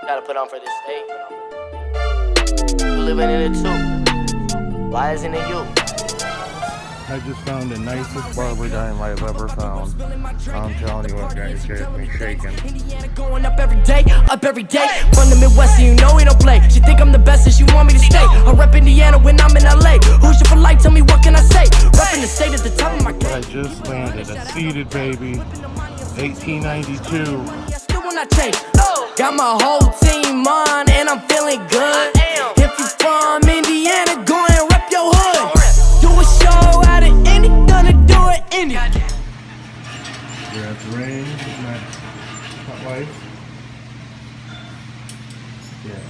Gotta put on for this state. You living in it too. Why isn't it you? I just found the nicest barber dime I've ever found. I'm telling you what, guys, it got me shaking. Indiana going up every day. From the Midwest, and you know we don't play. She think I'm the best and she want me to stay. I rep Indiana when I'm in LA. Who's you for life? Tell me what can I say? Repping the state at the top of my game. I just landed a seated baby, 1892. Still when I change. Got my whole team on and I'm feeling good. If you from Indiana, go and rep your hood. Do a show out of Indy, gonna do it Indy. We're at the range, my hot wife. Yeah,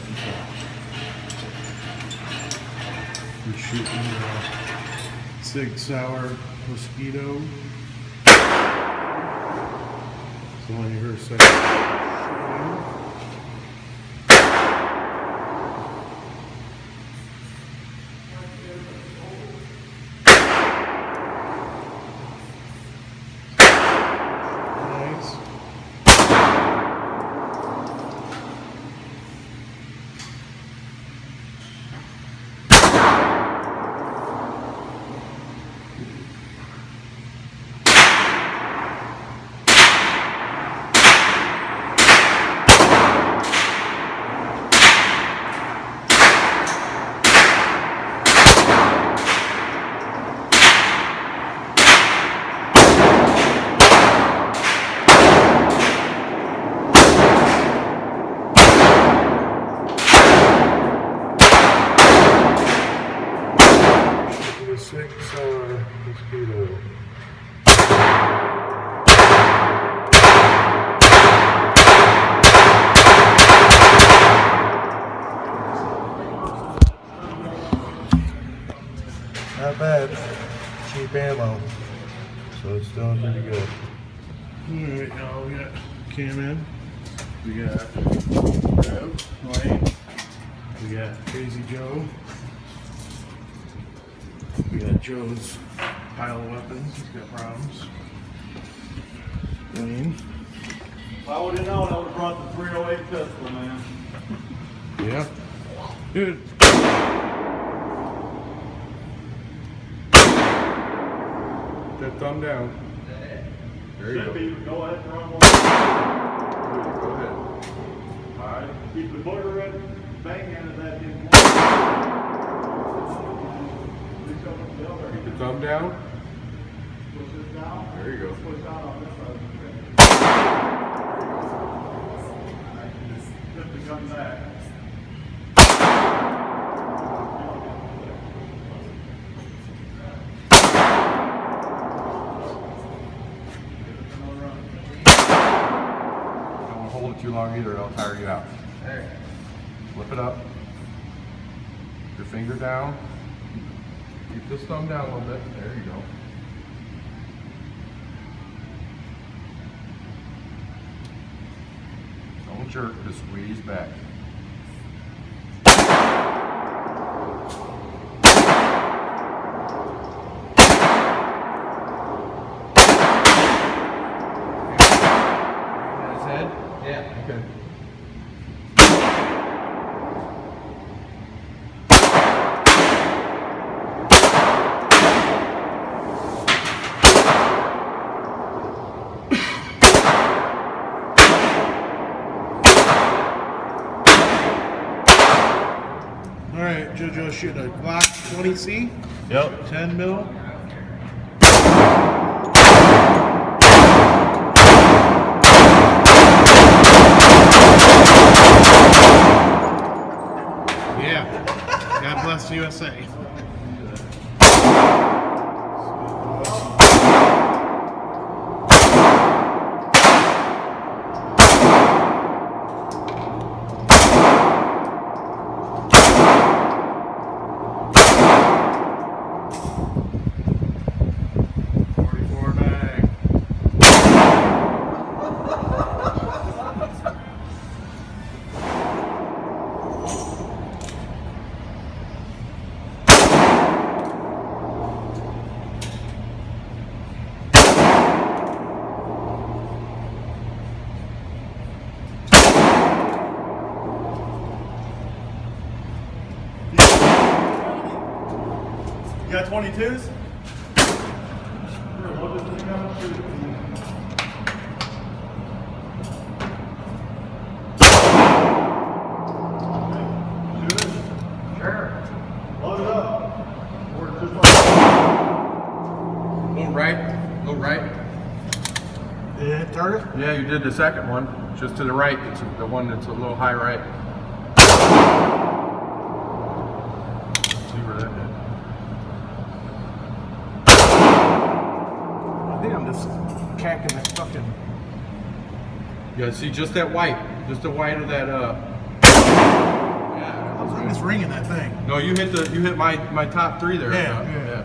we're shooting Sig Sauer Mosquito. So when you hear a second. Sig Sauer Mosquito. Not bad. Cheap ammo. So it's doing pretty good. Alright, now we got Cam in. We got Wayne. We got Crazy Joe. We got Joe's pile of weapons. He's got problems. Wayne. If I would have known, I would have brought the 308 pistol, man. Yeah. Dude. That thumb down. There you go. Go ahead, throw him. Go ahead. Alright. Keep the booger ready. Bang into that. Keep the thumb down. Push this down. There you go. Push out on this side of the thing. Just flip the gun back. Don't hold it too long either, it'll tire you out. Flip it up. Your finger down. Keep this thumb down a little bit. There you go. Don't jerk, just squeeze back. His head? Yeah. Okay. Alright, JoJo shoot a Glock 20C. Yep. 10 mil. Yeah. God bless the USA. 22s? Load it up. Or just Little right, little right. Did it hit target? Yeah, you did the second one, just to the right. It's the one that's a little high right. See where that hit. I think I'm just cacking that fucking. Yeah, see just that white, just the white of that. Yeah, I'm just ringing that thing. no, you hit my top three there. Yeah.